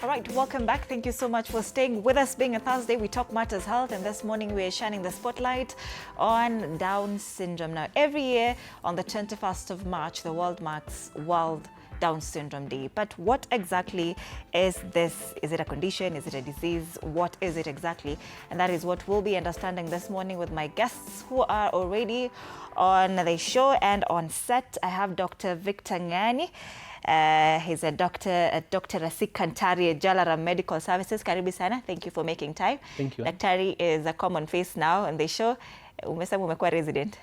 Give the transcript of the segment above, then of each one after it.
All right, welcome back. Thank you so much for staying with us. Being a Thursday, we talk matters health, and this morning we are shining the spotlight on Down syndrome. Now, every year on the 21st of March, the world marks World Down Syndrome Day. But what exactly is this? Is it a condition? Is it a disease? What is it exactly? And that is what we'll be understanding this morning with my guests who are already on the show and on set. I have Dr. Victor Ngani. He's a doctor at Dr. Rasik Kantari Jalara Medical Services. Karibu sana. Thank you for making time. Thank you. Daktari is a common face now on the show. Umesema umekuwa resident.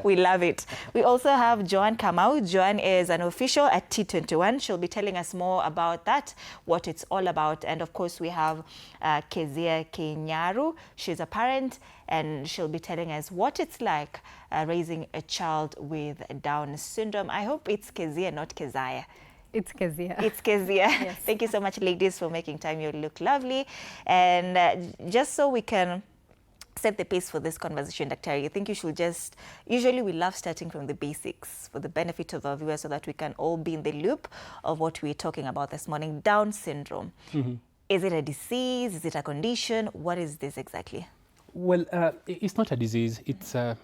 We love it. We also have Joanne Kamau. Joanne is an official at T21. She'll be telling us more about that, what it's all about. And of course, we have Kezia Kenyaru. She's a parent, and she'll be telling us what it's like raising a child with Down syndrome. I hope it's Kezia, not Keziah. It's Kezia. It's Kezia. Yes. Thank you so much, ladies, for making time. You look lovely. And just so we can set the pace for this conversation, Dr. I think you should just, usually we love starting from the basics for the benefit of our viewers so that we can all be in the loop of what we're talking about this morning. Down syndrome. Mm-hmm. Is it a disease? Is it a condition? What is this exactly? Well, it's not a disease. It's a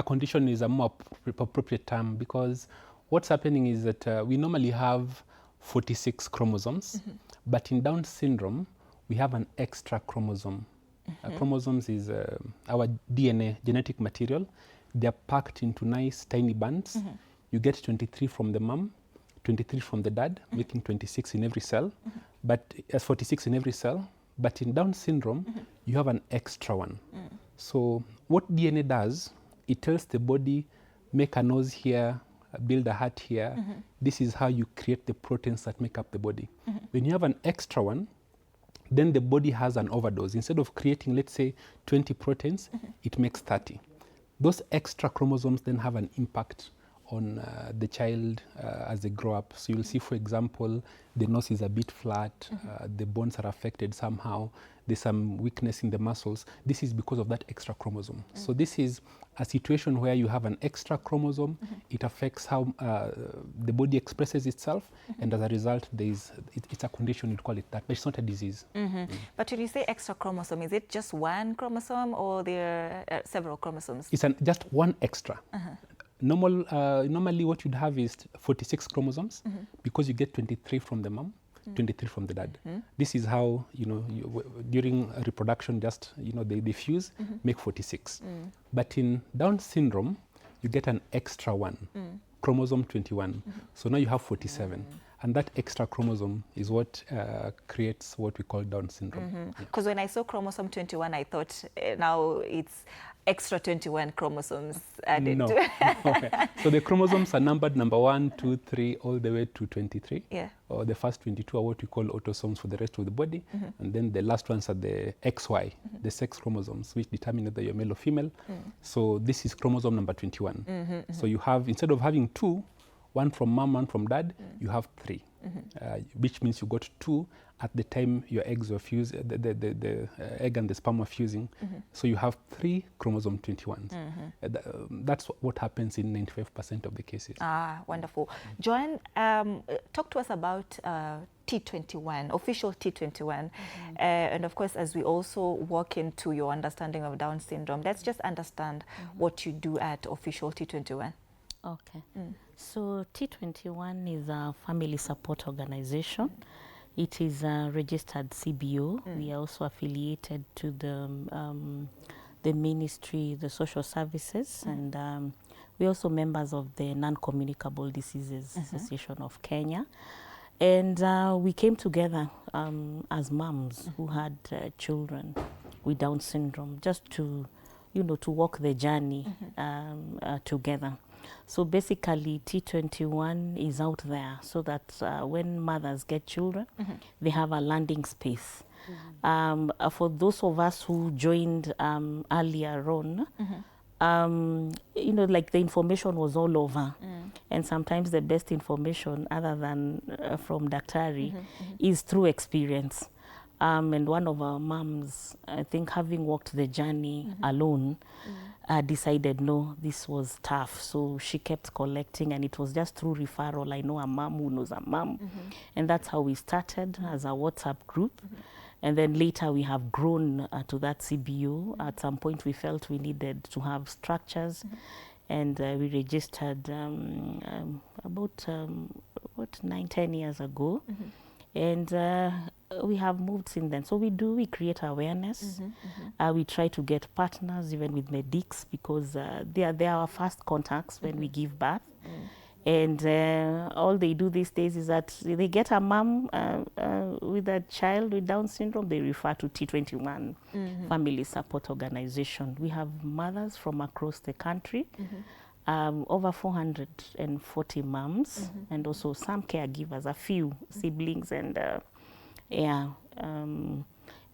condition is a more appropriate term, because what's happening is that we normally have 46 chromosomes, mm-hmm. but in Down syndrome, we have an extra chromosome. Mm-hmm. Chromosomes is our DNA, genetic material. They're packed into nice tiny bands. Mm-hmm. You get 23 from the mom, 23 from the dad, mm-hmm. making 26 in every cell, mm-hmm. but 46 in every cell. But in Down syndrome, mm-hmm. you have an extra one. Mm. So what DNA does, it tells the body, make a nose here, build a heart here. Mm-hmm. This is how you create the proteins that make up the body. Mm-hmm. When you have an extra one, then the body has an overdose. Instead of creating, let's say, 20 proteins, mm-hmm. it makes 30. Those extra chromosomes then have an impact on the child as they grow up. So you'll see, for example, the nose is a bit flat, mm-hmm. The bones are affected somehow, there's some weakness in the muscles. This is because of that extra chromosome. Mm-hmm. So this is a situation where you have an extra chromosome, mm-hmm. it affects how the body expresses itself, mm-hmm. and as a result, it's a condition, you'd call it that, but it's not a disease. Mm-hmm. Mm-hmm. But when you say extra chromosome, is it just one chromosome or there are several chromosomes? It's just one extra. Uh-huh. Normally what you'd have is 46 chromosomes, mm-hmm. because you get 23 from the mom, 23 from the dad. Mm-hmm. This is how, during reproduction, just, they fuse, mm-hmm. make 46. Mm. But in Down syndrome, you get an extra one, chromosome 21. Mm-hmm. So now you have 47. Mm. And that extra chromosome is what creates what we call Down syndrome. Because when I saw chromosome 21, I thought now it's extra 21 chromosomes added. No. Okay. So the chromosomes are numbered number 1, 2, 3, all the way to 23. Yeah. Or the first 22 are what we call autosomes for the rest of the body. Mm-hmm. And then the last ones are the XY, mm-hmm. the sex chromosomes, which determine whether you're male or female. Mm. So this is chromosome number 21. Mm-hmm, mm-hmm. So you have, instead of having 2, one from mom, one from dad, you have 3, mm-hmm. Which means you got 2 at the time your eggs were fused, the egg and the sperm were fusing. Mm-hmm. So you have 3 chromosome 21s. Mm-hmm. That's what happens in 95% of the cases. Ah, wonderful. Mm-hmm. Joanne, talk to us about T21, official T21. Mm-hmm. And of course, as we also walk into your understanding of Down syndrome, let's just understand what you do at official T21. Okay. So T21 is a family support organization. It is a registered CBO. We are also affiliated to the ministry, the social services, and we're also members of the Non-Communicable Diseases Association of Kenya. And we came together as moms who had children with Down syndrome, just to, to walk the journey together. So basically, T21 is out there so that when mothers get children, they have a landing space. For those of us who joined earlier on, like the information was all over. And sometimes the best information, other than from Daktari, is through experience. And one of our moms, I think having walked the journey alone, decided, no, this was tough. So she kept collecting, and it was just through referral. I know a mom who knows a mom. And that's how we started as a WhatsApp group. And then later we have grown to that CBO. At some point we felt we needed to have structures. And we registered about 9-10 years ago. And we have moved since then. So we create awareness. We try to get partners, even with medics, because they are our first contacts when we give birth. And all they do these days is that they get a mom with a child with Down syndrome, they refer to T21 Family Support Organization. We have mothers from across the country, over 440 moms, and also some caregivers, a few siblings, and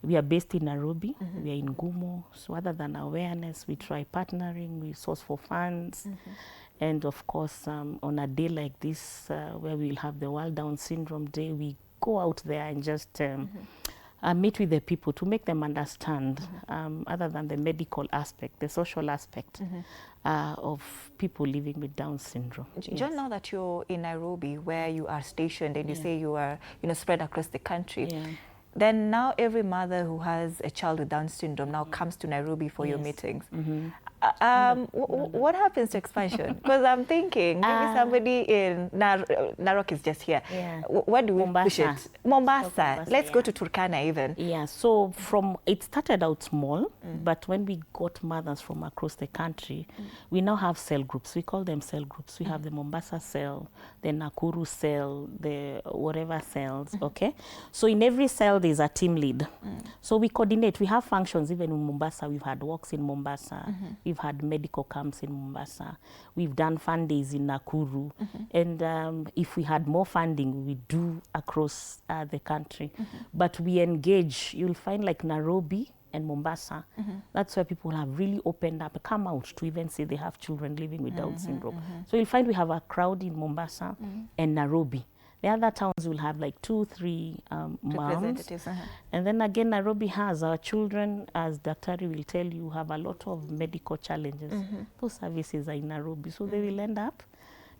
we are based in Nairobi, we are in Gumo. So other than awareness, we try partnering, we source for funds. And of course, on a day like this, where we'll have the World Down Syndrome Day, we go out there and just meet with the people to make them understand, other than the medical aspect, the social aspect of people living with Down syndrome. John, now that you're in Nairobi, where you are stationed, and you say you are, spread across the country, then now every mother who has a child with Down syndrome now comes to Nairobi for your meetings. What happens to expansion? Because I'm thinking maybe somebody in Narok is just here. Where do we push it? Mombasa. Let's go to Turkana even. Yeah, so it started out small, but when we got mothers from across the country, we now have cell groups. We call them cell groups. We have the Mombasa cell, the Nakuru cell, the whatever cells, okay? So in every cell, there's a team lead. So we coordinate. We have functions even in Mombasa. We've had walks in Mombasa. We've had medical camps in Mombasa. We've done fun days in Nakuru. And if we had more funding, we do across the country. But we engage, you'll find like Nairobi and Mombasa, that's where people have really opened up, come out to even say they have children living with Down syndrome. So you'll find we have a crowd in Mombasa and Nairobi. The other towns will have like 2-3 moms. And then again, Nairobi has our children, as Daktari will tell you, have a lot of medical challenges. Those services are in Nairobi. So they will end up,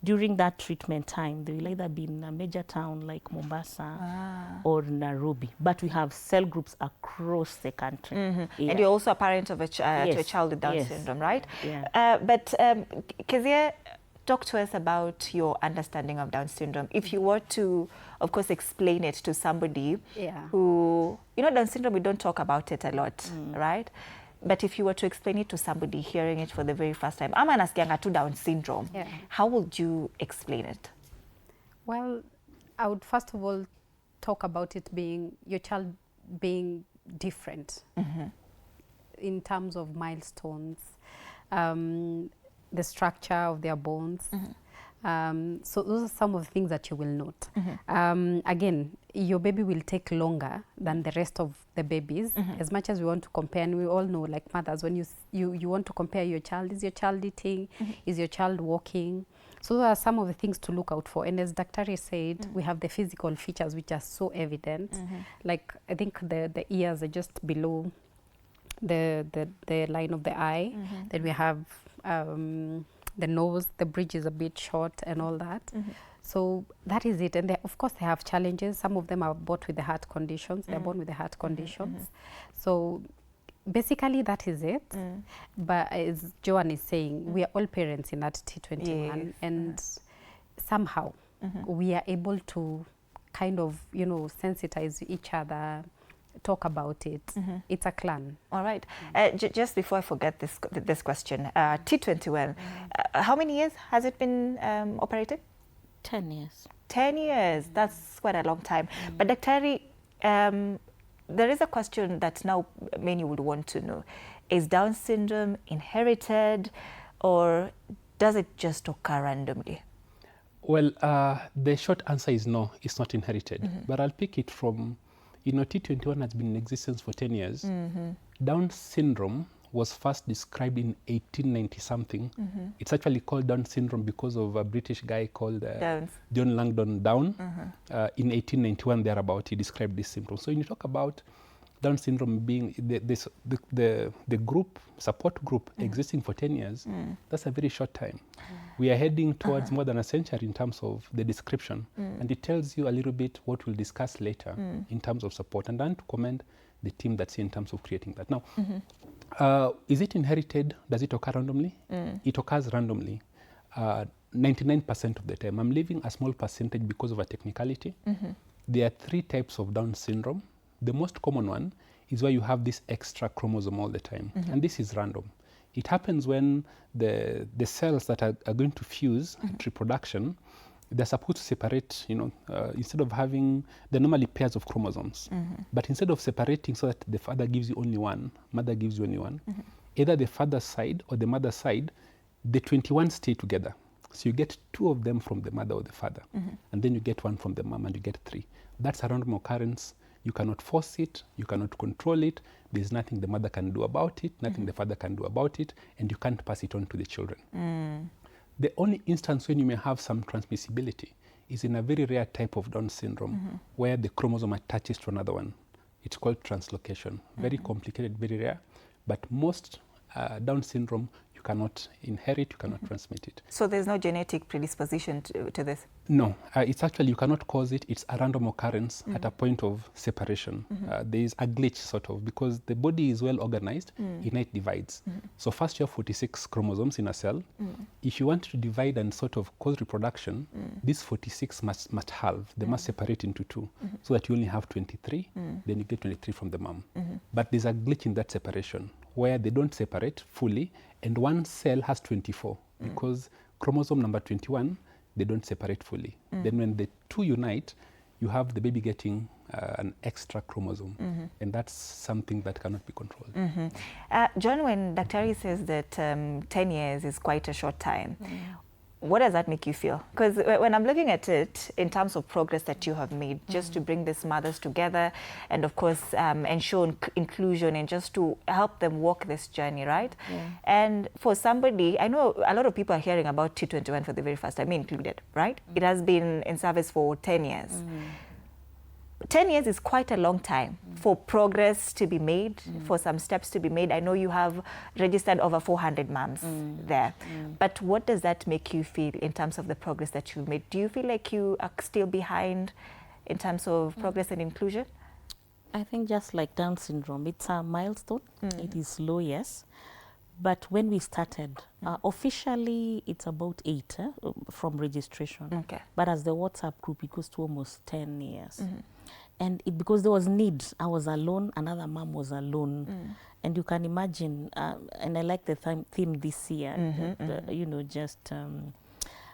during that treatment time, they will either be in a major town like Mombasa or Nairobi. But we have cell groups across the country. And you're also a parent of to a child with Down syndrome, right? But Kezia, talk to us about your understanding of Down syndrome. If you were to, of course, explain it to somebody who, Down syndrome, we don't talk about it a lot, right? But if you were to explain it to somebody hearing it for the very first time, I'm nasikianga tu Down syndrome, how would you explain it? Well, I would first of all talk about it being, your child being different in terms of milestones, the structure of their bones. So those are some of the things that you will note. Again, your baby will take longer than the rest of the babies. As much as we want to compare, and we all know, like mothers, when you want to compare your child, is your child eating? Is your child walking? So those are some of the things to look out for. And as Daktari said, we have the physical features which are so evident. Like, I think the ears are just below the line of the eye. Then we have the nose, the bridge is a bit short and all that. So that is it. And of course they have challenges. Some of them are born with the heart conditions. They're born with the heart conditions. So basically that is it. But as Joanne is saying, we are all parents in that T21, and somehow we are able to kind of, sensitize each other, talk about it. It's a clan. All right. Just before I forget this question, T21, how many years has it been operated? 10 years. 10 years. That's quite a long time. But Daktari, there is a question that now many would want to know. Is Down syndrome inherited, or does it just occur randomly? Well, the short answer is no, it's not inherited. But I'll pick it from, T21 has been in existence for 10 years. Down syndrome was first described in 1890-something. It's actually called Down syndrome because of a British guy called John Langdon Down. In 1891, thereabout, he described this symptom. So when you talk about Down syndrome being the group, support group existing for 10 years, that's a very short time. We are heading towards more than a century in terms of the description. And it tells you a little bit what we'll discuss later in terms of support. And then to commend the team that's here in terms of creating that. Now, is it inherited? Does it occur randomly? It occurs randomly. 99% of the time. I'm leaving a small percentage because of a technicality. There are 3 types of Down syndrome. The most common one is where you have this extra chromosome all the time. And this is random. It happens when the cells that are going to fuse at reproduction, they're supposed to separate, instead of having, they're normally pairs of chromosomes. But instead of separating so that the father gives you only one, mother gives you only one, either the father's side or the mother's side, the 21 stay together. So you get 2 of them from the mother or the father. And then you get 1 from the mom and you get 3. That's a random occurrence. You cannot force it, you cannot control it, there's nothing the mother can do about it, nothing the father can do about it, and you can't pass it on to the children. The only instance when you may have some transmissibility is in a very rare type of Down syndrome where the chromosome attaches to another one. It's called translocation. Very complicated, very rare, but most Down syndrome you cannot inherit, you cannot transmit it. So there's no genetic predisposition to this? No, it's actually, you cannot cause it. It's a random occurrence at a point of separation. There is a glitch sort of, because the body is well organized, it divides. So first you have 46 chromosomes in a cell. If you want to divide and sort of cause reproduction, these 46 must halve. They must separate into 2 so that you only have 23, then you get 23 from the mom. But there's a glitch in that separation where they don't separate fully, and one cell has 24 because chromosome number 21, they don't separate fully. Then when the 2 unite, you have the baby getting an extra chromosome, and that's something that cannot be controlled. John, when Daktari says that 10 years is quite a short time, what does that make you feel? Because when I'm looking at it in terms of progress that you have made, just to bring these mothers together and of course ensure inclusion and just to help them walk this journey, right? And for somebody, I know a lot of people are hearing about T21 for the very first time, me included, right? It has been in service for 10 years. 10 years is quite a long time for progress to be made, for some steps to be made. I know you have registered over 400 moms there. But what does that make you feel in terms of the progress that you've made? Do you feel like you are still behind in terms of progress and inclusion? I think just like Down syndrome, it's a milestone. It is slow, yes. But when we started, officially it's about 8 from registration. But as the WhatsApp group, it goes to almost 10 years. And because there was need, I was alone, another mom was alone. And you can imagine, and I like the theme this year, just...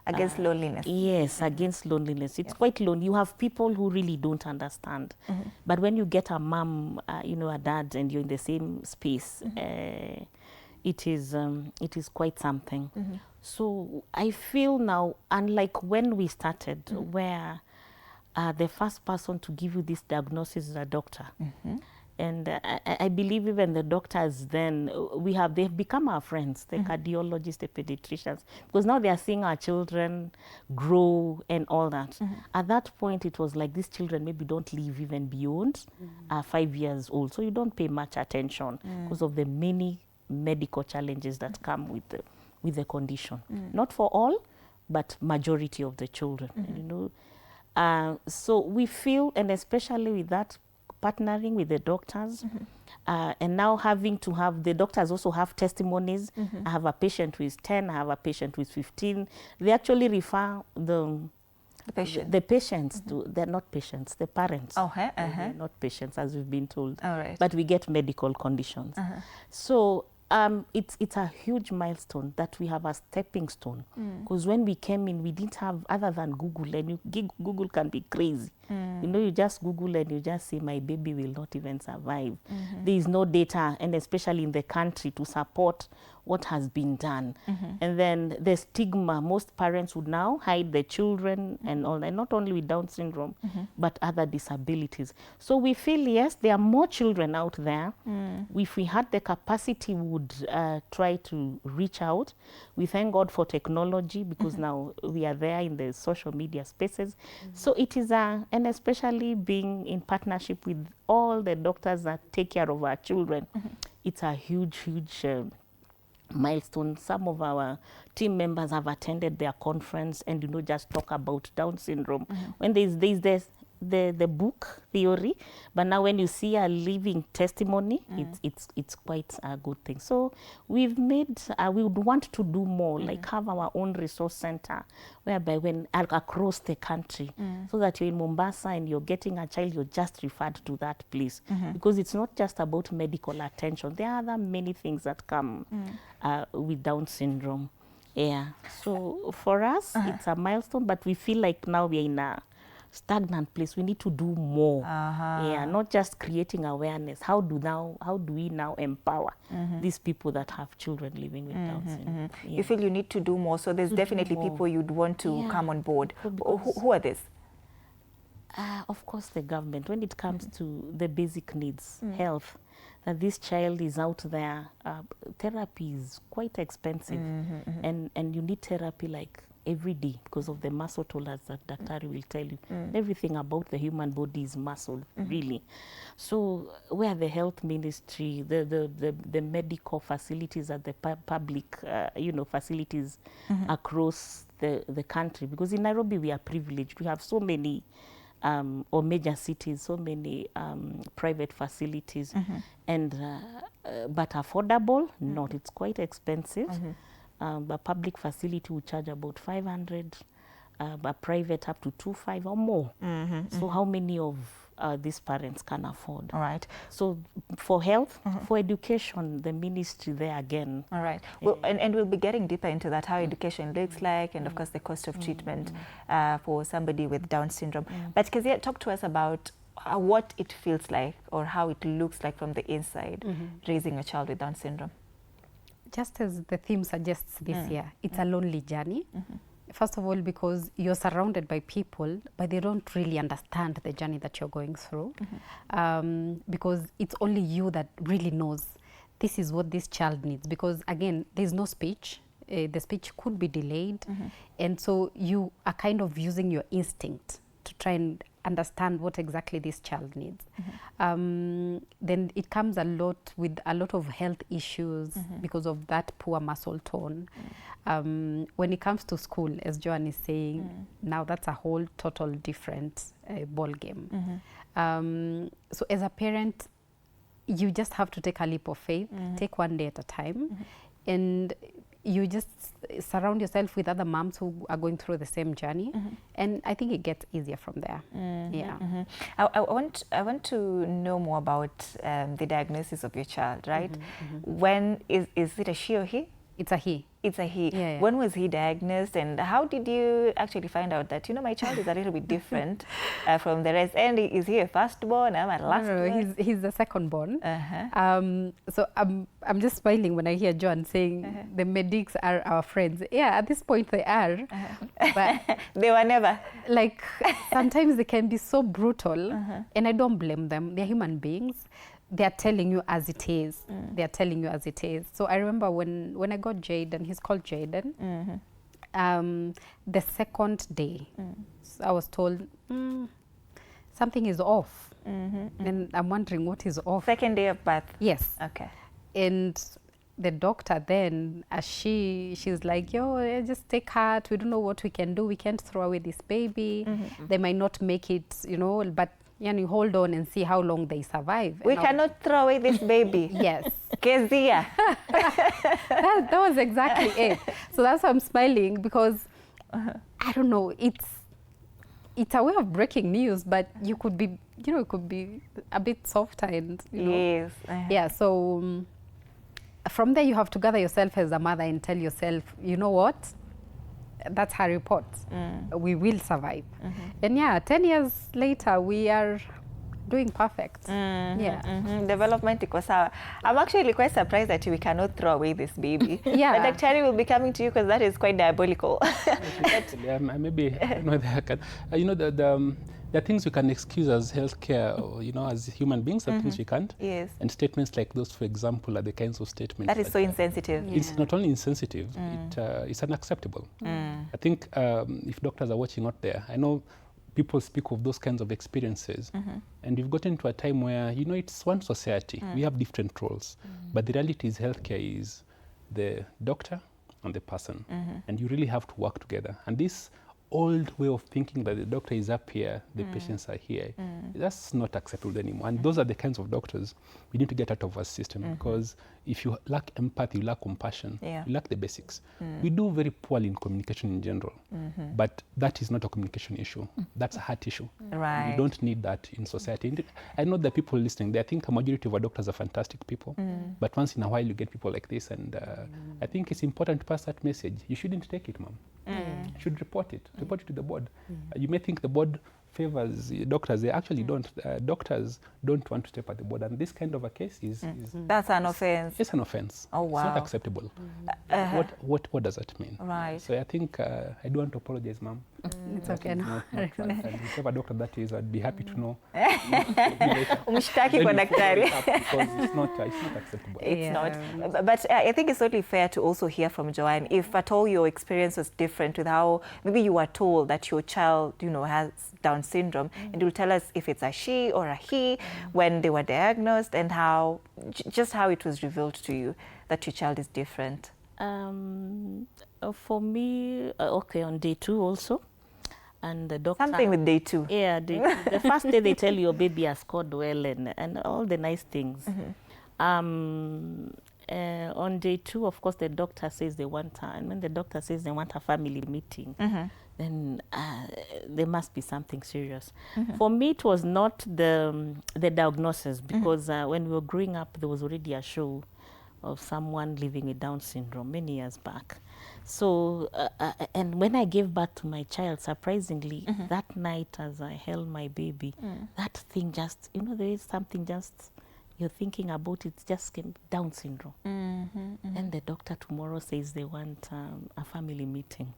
against loneliness. Yes, against loneliness. It's quite lonely. You have people who really don't understand. But when you get a mom, a dad, and you're in the same space, it is quite something. So I feel now, unlike when we started, where the first person to give you this diagnosis is a doctor. And I believe even the doctors then, they've become our friends, the cardiologists, the pediatricians, because now they are seeing our children grow and all that. At that point, it was like these children maybe don't live even beyond 5 years old. So you don't pay much attention because of the many medical challenges that come with the condition. Not for all, but majority of the children, so we feel, and especially with that, partnering with the doctors, and now having to have, the doctors also have testimonies. I have a patient with 10, I have a patient with 15. They actually refer the patients to, they're not patients, the parents. They're not patients, as we've been told. But we get medical conditions. So it's a huge milestone that we have a stepping stone, because when we came in, we didn't have other than Google, and Google can be crazy. You just Google and you just say, my baby will not even survive. There is no data, and especially in the country, to support what has been done. And then the stigma, most parents would now hide their children and all that, not only with Down syndrome, but other disabilities. So we feel, yes, there are more children out there. If we had the capacity, we would try to reach out. We thank God for technology, because now we are there in the social media spaces. So it is, and especially being in partnership with all the doctors that take care of our children, it's a huge, huge milestone. Some of our team members have attended their conference and, you know, just talk about Down syndrome. When there's the book theory, but now when you see a living testimony, it's quite a good thing. So we've made, we would want to do more, like have our own resource center, whereby when across the country, so that you're in Mombasa and you're getting a child, you're just referred to that place, because it's not just about medical attention. There are other many things that come with Down syndrome. Yeah. So for us, it's a milestone, but we feel like now we're in a stagnant place. We need to do more. Yeah, not just creating awareness. How do we now empower these people that have children living with Down syndrome? Yeah. You feel you need to do more, so there's definitely people you'd want to come on board. Who are these? Of course, the government. When it comes to the basic needs, health, that this child is out there, therapy is quite expensive, and you need therapy like every day, because of the muscle tolerance that Daktari will tell you. Everything about the human body is muscle, really. So where the health ministry, the medical facilities at the public, you know, facilities across the country, because in Nairobi we are privileged. We have so many or major cities, so many private facilities, and but affordable, not. It's quite expensive. A public facility will charge about 500, but private up to 2,500 or more. So how many of these parents can afford? All right. So for health, for education, the ministry there again. All right. Well, and we'll be getting deeper into that, how education looks like, and of course the cost of treatment for somebody with Down syndrome. But Kezia, talk to us about what it feels like, or how it looks like from the inside, raising a child with Down syndrome. Just as the theme suggests this year, it's a lonely journey. First of all, because you're surrounded by people, but they don't really understand the journey that you're going through. Because it's only you that really knows this is what this child needs. Because again, there's no speech. The speech could be delayed. And so you are kind of using your instinct to try and understand what exactly this child needs. Then it comes a lot with a lot of health issues because of that poor muscle tone. When it comes to school, as Joan is saying, now that's a whole total different ball game. So as a parent, you just have to take a leap of faith, take one day at a time, and you just surround yourself with other moms who are going through the same journey, and I think it gets easier from there. I want to know more about the diagnosis of your child, right? When is it a she or he? It's a he. It's a he. Yeah. When was he diagnosed, and how did you actually find out that, you know, my child is a little bit different from the rest? And is he a firstborn? Am I last born? No, he's the second-born. So I'm just smiling when I hear John saying the medics are our friends. Yeah, at this point they are, but they were never. Like sometimes they can be so brutal, and I don't blame them. They're human beings. They're telling you as it is. They're telling you as it is. So I remember when I got Jaden, he's called Jaden, the second day, so I was told, something is off. And I'm wondering what is off. Second day of birth? Yes. Okay. And the doctor then, as she's like, yo, just take heart. We don't know what we can do. We can't throw away this baby. They might not make it, you know, but you hold on and see how long they survive. We cannot throw away this baby. Yes. Kezia. that was exactly it. So that's why I'm smiling, because I don't know, it's a way of breaking news, but you could be, you know, it could be a bit softer and, you know. Yes. Yeah, so from there you have to gather yourself as a mother and tell yourself, you know what? That's her report. We will survive. And yeah, 10 years later, we are doing perfect. Yeah. Development iko sawa. I'm actually quite surprised that we cannot throw away this baby. Yeah. The daktari will be coming to you because that is quite diabolical. Maybe I don't know whether I can. You know, there are things we can excuse as healthcare, or, you know, as human beings, and things we can't. Yes. And statements like those, for example, are the kinds of statements That is so insensitive. It's not only insensitive, it's unacceptable. I think if doctors are watching out there, I know people speak of those kinds of experiences, and we've gotten to a time where, you know, it's one society. We have different roles, but the reality is healthcare is the doctor and the person, and you really have to work together. And this old way of thinking that the doctor is up here, the patients are here, that's not acceptable anymore. And those are the kinds of doctors we need to get out of our system, because if you lack empathy, you lack compassion, you lack the basics. We do very poorly in communication in general, but that is not a communication issue. That's a heart issue. Right. We don't need that in society. And I know that people listening, they think a majority of our doctors are fantastic people, but once in a while you get people like this, and I think it's important to pass that message. You shouldn't take it, ma'am. You should report it to the board. You may think the board favors doctors. They actually don't. Doctors don't want to step at the board, and this kind of a case is that's an offense. It's an offense. Oh, wow. It's not acceptable. What does that mean? Right. So I think I do want to apologize, ma'am. It's okay. No. And whichever doctor that is, I'd be happy to know. Umshtaki kwa daktari. Because it's not acceptable. It's not. But I think it's totally fair to also hear from Joanne, if at all your experience was different with how maybe you were told that your child, you know, has Down syndrome, and you'll tell us if it's a she or a he when they were diagnosed, and how just how it was revealed to you that your child is different. For me, okay, on day 2 also. And the doctor... Something with day 2. Yeah, the first day they tell you your baby has scored well and all the nice things. On day 2, of course, the doctor says they want and when the doctor says they want a family meeting, then there must be something serious. For me, it was not the diagnosis, because when we were growing up, there was already a show of someone living with Down syndrome many years back. So, and when I gave birth to my child, surprisingly, that night as I held my baby, that thing just, you know, there is something just, you're thinking about it, just came Down syndrome. And the doctor tomorrow says they want a family meeting.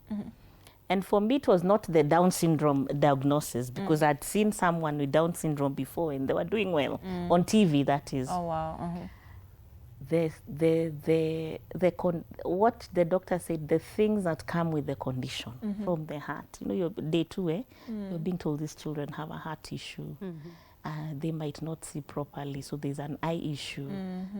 And for me, it was not the Down syndrome diagnosis, because I'd seen someone with Down syndrome before and they were doing well, on TV, that is. Oh, wow. What the doctor said, the things that come with the condition from the heart. You know, your day 2, you're being told these children have a heart issue. They might not see properly, so there's an eye issue.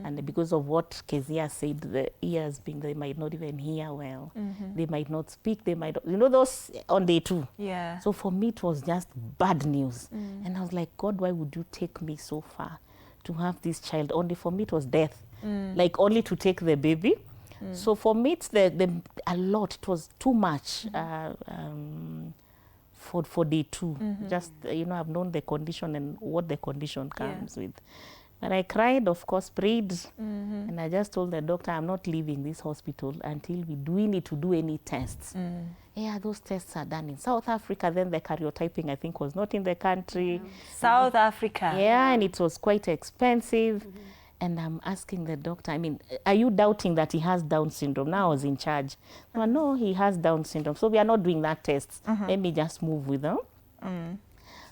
And because of what Kezia said, the ears being, they might not even hear well. They might not speak, they might, you know, those on day 2. Yeah. So for me, it was just bad news. And I was like, God, why would you take me so far to have this child? Only for me, it was death. Like only to take the baby. So for me, it's a lot. It was too much for day 2. Just, you know, I've known the condition and what the condition comes with. But I cried, of course, prayed, and I just told the doctor, I'm not leaving this hospital until we need to do any tests. Yeah, those tests are done in South Africa. Then the karyotyping, I think, was not in the country. South Africa. Yeah, and it was quite expensive. And I'm asking the doctor, I mean, are you doubting that he has Down syndrome? Now I was in charge. No, he has Down syndrome. So we are not doing that test. Let me just move with them.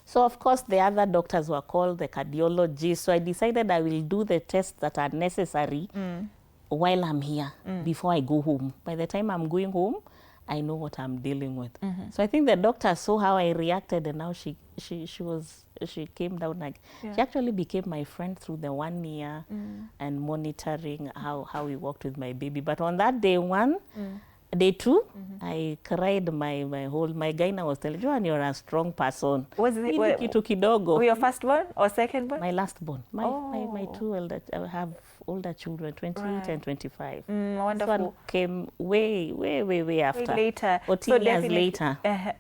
So, of course, the other doctors were called, the cardiologist. So I decided I will do the tests that are necessary while I'm here, before I go home. By the time I'm going home, I know what I'm dealing with. So I think the doctor saw how I reacted, and now she came down, like, she actually became my friend through the 1 year and monitoring how we worked with my baby. But on that day 1, day 2, I cried my gyna was telling, Joanne, you're a strong person. Was it kitu kidogo? Your firstborn or secondborn? My lastborn. My 2 elder, I have older children, 28 and 25. Wonderful. This one came way after. Later. 14 years later.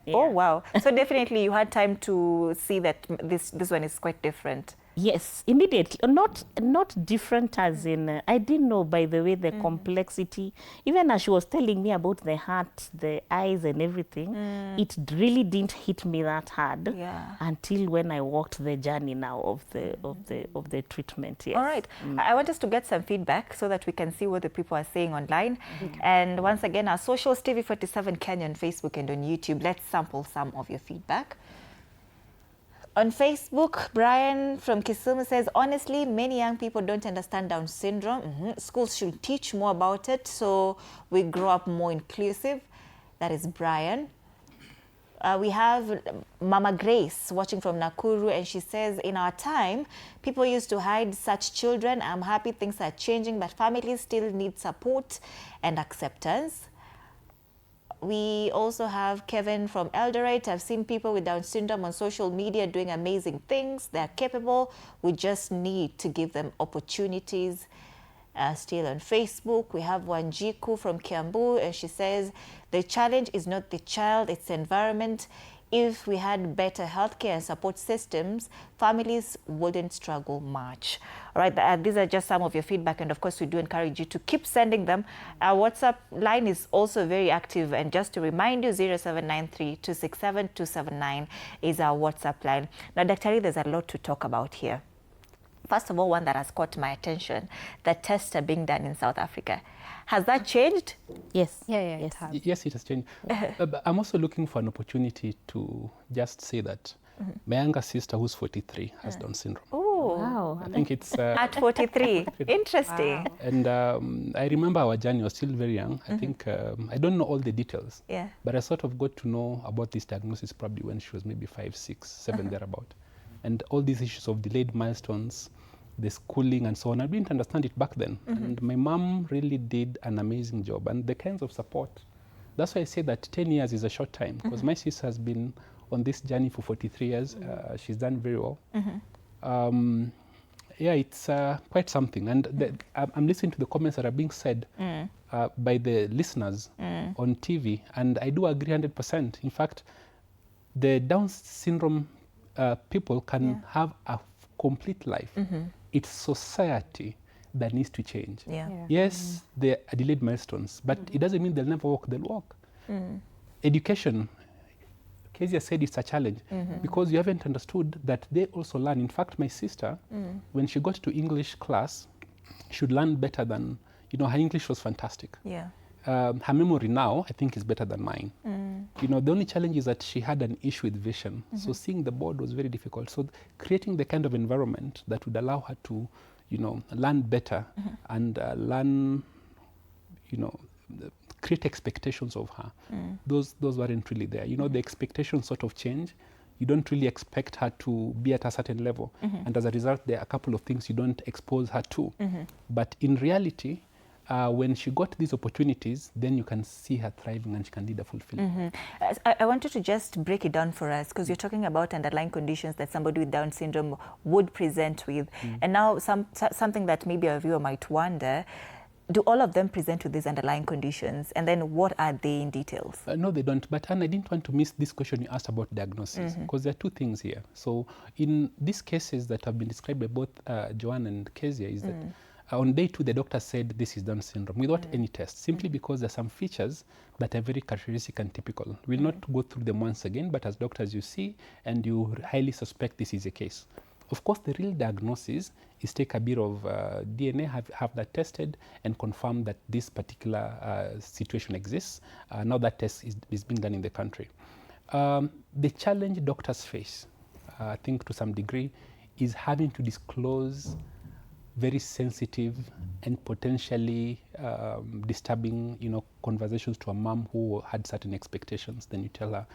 Oh, wow. So definitely you had time to see that this one is quite different. Yes, immediately. Not different as in, I didn't know, by the way, the complexity. Even as she was telling me about the heart, the eyes and everything, it really didn't hit me that hard until when I walked the journey now of the treatment. Yes. All right. I want us to get some feedback so that we can see what the people are saying online. And once again, our socials, TV47 Kenya on Facebook and on YouTube. Let's sample some of your feedback. On Facebook, Brian from Kisumu says, honestly, many young people don't understand Down syndrome. Schools should teach more about it so we grow up more inclusive. That is Brian. We have Mama Grace watching from Nakuru, and she says, in our time, people used to hide such children. I'm happy things are changing, but families still need support and acceptance. We also have Kevin from Eldoret. I've seen people with Down syndrome on social media doing amazing things. They're capable. We just need to give them opportunities. Still on Facebook, we have Wanjiku from Kiambu, and she says, the challenge is not the child, it's the environment. If we had better healthcare and support systems, families wouldn't struggle much. All right, these are just some of your feedback, and of course, we do encourage you to keep sending them. Our WhatsApp line is also very active, and just to remind you, 0793-267-279 is our WhatsApp line. Now, Dr. there's a lot to talk about here. First of all, one that has caught my attention, the tests are being done in South Africa. Has that changed? Yes. Yeah, it has. Yes, it has changed. But I'm also looking for an opportunity to just say that my younger sister, who's 43, has Down syndrome. Oh, Wow. I think it's... at 43. Interesting. Wow. And I remember our journey was still very young. I think, I don't know all the details, but I sort of got to know about this diagnosis probably when she was maybe 5, 6, 7, thereabout. And all these issues of delayed milestones, the schooling and so on, I didn't understand it back then. And my mom really did an amazing job. And the kinds of support, that's why I say that 10 years is a short time, because my sister has been on this journey for 43 years. She's done very well. Yeah, it's quite something. And I'm listening to the comments that are being said by the listeners on TV, and I do agree 100%. In fact, the Down syndrome people can have a complete life. It's society that needs to change. Yes, there are delayed milestones, but it doesn't mean they'll never walk, they'll walk. Education, Kezia said it's a challenge because you haven't understood that they also learn. In fact, my sister, when she got to English class, should learn better than, her English was fantastic. Her memory now, I think, is better than mine. The only challenge is that she had an issue with vision. So seeing the board was very difficult. So creating the kind of environment that would allow her to, learn better and learn, create expectations of her. Those weren't really there. The expectations sort of change. You don't really expect her to be at a certain level. And as a result, there are a couple of things you don't expose her to. But in reality, when she got these opportunities, then you can see her thriving and she can lead a fulfilling life. I wanted to just break it down for us, because you're talking about underlying conditions that somebody with Down syndrome would present with. And now something that maybe a viewer might wonder, do all of them present with these underlying conditions? And then what are they in details? No, they don't. But Anne, I didn't want to miss this question you asked about diagnosis, because there are two things here. So in these cases that have been described by both Joanne and Kezia, is that on day 2, the doctor said this is Down syndrome without any test, simply because there are some features that are very characteristic and typical. We'll not go through them once again, but as doctors you see, and you highly suspect this is a case. Of course, the real diagnosis is take a bit of DNA, have that tested, and confirm that this particular situation exists. Now that test is being done in the country. The challenge doctors face, I think to some degree, is having to disclose very sensitive and potentially disturbing, conversations to a mom who had certain expectations. Then you tell her,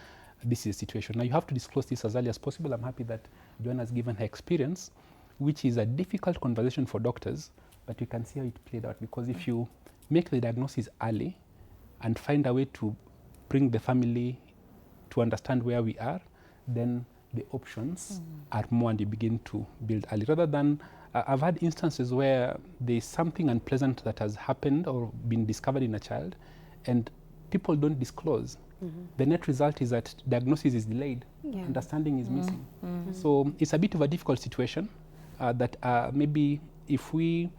this is the situation. Now you have to disclose this as early as possible. I'm happy that Joanne has given her experience, which is a difficult conversation for doctors, but you can see how it played out. Because if you make the diagnosis early and find a way to bring the family to understand where we are, then the options are more, and you begin to build early. Rather than, I've had instances where there's something unpleasant that has happened or been discovered in a child, and people don't disclose. The net result is that diagnosis is delayed, understanding is missing. So it's a bit of a difficult situation, that maybe if we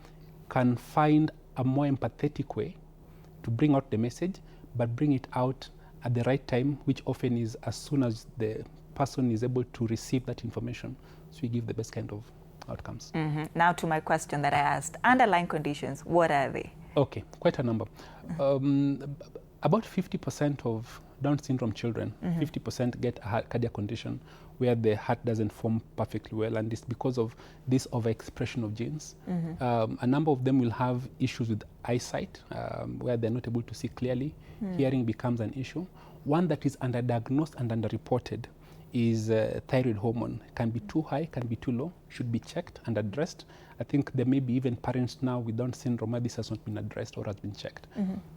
can find a more empathetic way to bring out the message, but bring it out at the right time, which often is as soon as the person is able to receive that information, so we give the best kind of outcomes. Now to my question that I asked, underlying conditions, what are they? Okay, quite a number. About 50% of Down syndrome children, 50% get a cardiac condition where the heart doesn't form perfectly well, and it's because of this overexpression of genes. A number of them will have issues with eyesight, where they're not able to see clearly. Hearing becomes an issue. One that is underdiagnosed and underreported is thyroid hormone. Can be too high, can be too low, should be checked and addressed. I think there may be even parents now with Down syndrome where this has not been addressed or has been checked.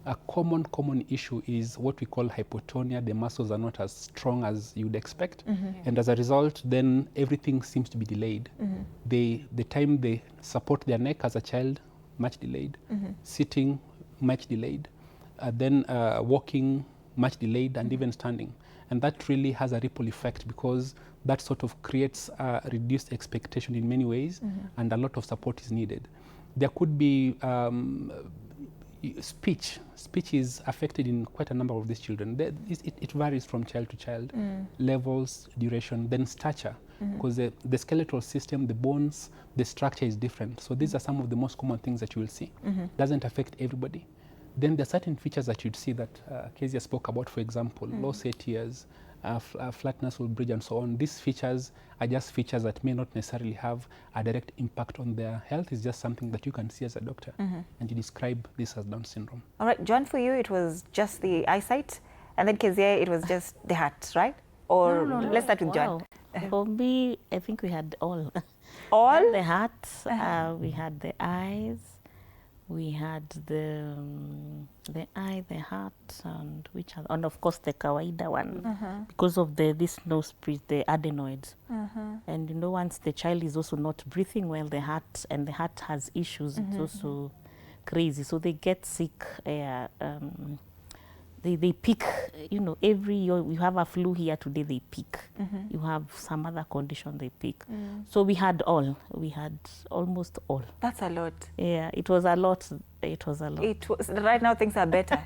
A common issue is what we call hypotonia. The muscles are not as strong as you'd expect. And as a result, then everything seems to be delayed. The time they support their neck as a child, much delayed. Sitting, much delayed. Then walking, much delayed, and even standing. And that really has a ripple effect because that sort of creates a reduced expectation in many ways, and a lot of support is needed. There could be speech. Speech is affected in quite a number of these children. It varies from child to child, levels, duration, then stature, because the skeletal system, the bones, the structure is different. So these are some of the most common things that you will see. Doesn't affect everybody. Then there are certain features that you'd see that Kezia spoke about, for example, low set ears, flat nasal bridge, and so on. These features are just features that may not necessarily have a direct impact on their health. It's just something that you can see as a doctor, and you describe this as Down syndrome. All right, John, for you, it was just the eyesight, and then Kezia, it was just the heart, right? Or No. let's start with John. For me, I think we had all. All? We had the heart, we had the eyes, we had the eye, the heart, and which other? And of course the kawaida one, because of this nose bridge, the adenoids. And you know, once the child is also not breathing well, the heart has issues. It's also crazy. So they get sick. They peak, you know, every year. You have a flu here today, they peak. You have some other condition, they peak. So we had all. We had almost all. That's a lot. Yeah, it was a lot. It was a lot. Right now things are better.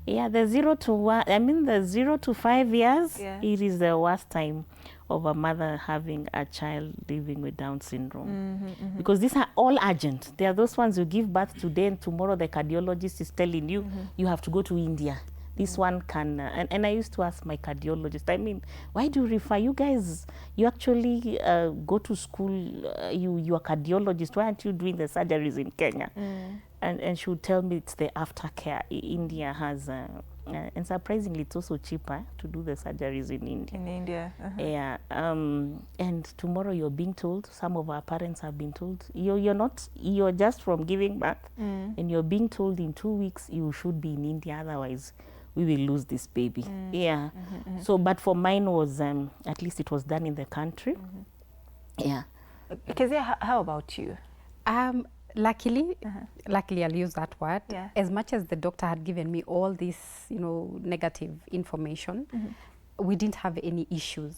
Yeah, the 0 to 1, I mean the 0 to 5 years, Yeah. it is the worst time of a mother having a child living with Down syndrome. Because these are all urgent. They are those ones you give birth today and tomorrow the cardiologist is telling you, you have to go to India. This one can, and I used to ask my cardiologist, I mean, why do you refer? You guys, you actually go to school, you are cardiologist, why aren't you doing the surgeries in Kenya? And she would tell me it's the aftercare. India has, and surprisingly, it's also cheaper to do the surgeries in India. In India. Yeah, and tomorrow you're being told, some of our parents have been told, you're just from giving birth, and you're being told in 2 weeks you should be in India, otherwise we will lose this baby. Yeah. So, but for mine was, at least it was done in the country. Yeah. Kezia, how about you? Luckily, I'll use that word. Yeah. As much as the doctor had given me all this, you know, negative information, we didn't have any issues,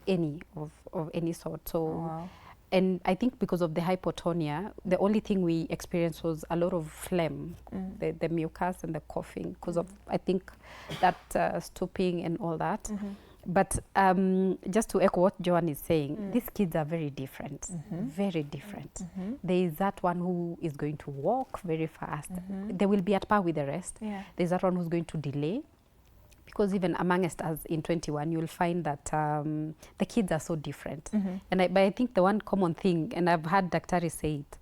any of any sort. So, Wow. and I think because of the hypotonia, the only thing we experienced was a lot of phlegm, the mucus and the coughing, because of, I think, that stooping and all that. But just to echo what Joan is saying, these kids are very different, very different. There is that one who is going to walk very fast. They will be at par with the rest. Yeah. There's that one who's going to delay. Because even amongst us in 21, you'll find that the kids are so different. But I think the one common thing, and I've heard Daktari say it,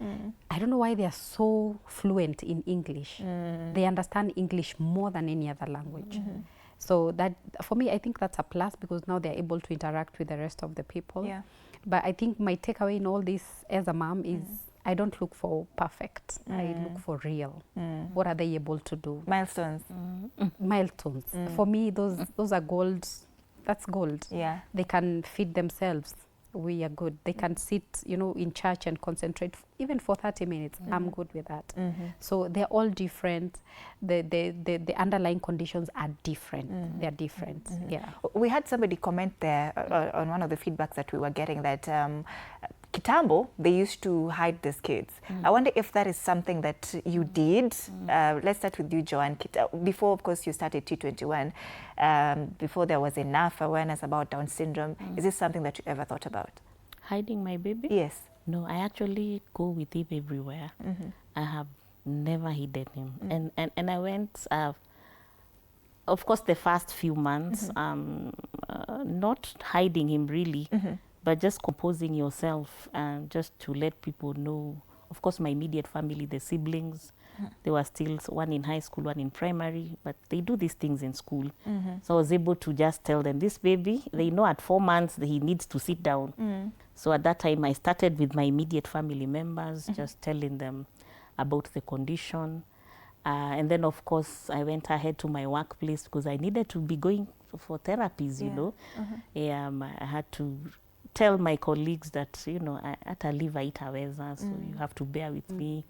I don't know why they are so fluent in English. They understand English more than any other language. So that, for me, I think that's a plus because now they're able to interact with the rest of the people. Yeah. But I think my takeaway in all this as a mom is I don't look for perfect. I look for real. What are they able to do? Milestones. Milestones. For me, those are gold. That's gold. Yeah. They can feed themselves. We are good. They can sit, you know, in church and concentrate even for 30 minutes. I'm good with that. So they're all different. The underlying conditions are different. They're different. Yeah. We had somebody comment there on one of the feedbacks that we were getting that Kitambo, they used to hide these kids. I wonder if that is something that you did. Let's start with you, Joanne. Before, of course, you started T21, before there was enough awareness about Down syndrome, is this something that you ever thought about? Hiding my baby? Yes. No, I actually go with him everywhere. I have never hidden him. And I went, of course, the first few months, not hiding him really, but just composing yourself and just to let people know. Of course, my immediate family, the siblings, they were still one in high school, one in primary, but they do these things in school. So I was able to just tell them, this baby, they know at 4 months that he needs to sit down. So at that time, I started with my immediate family members, just telling them about the condition. And then, of course, I went ahead to my workplace because I needed to be going for therapies, you know. I had to tell my colleagues that, you know, hata leave haitaweza, so you have to bear with me.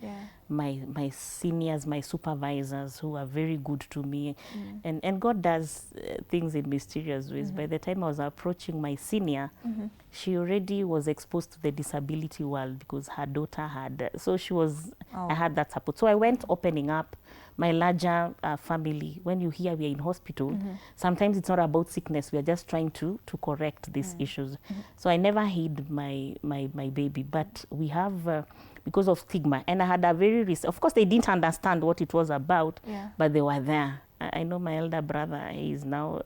My seniors, my supervisors, who are very good to me. And God does things in mysterious ways. By the time I was approaching my senior, she already was exposed to the disability world because her daughter had, so she was, I had that support. So I went opening up my larger family. When you hear we are in hospital, sometimes it's not about sickness. We are just trying to correct these issues. So I never hid my baby, but we have, because of stigma, and I had a very, of course they didn't understand what it was about, but they were there. I know my elder brother, he is now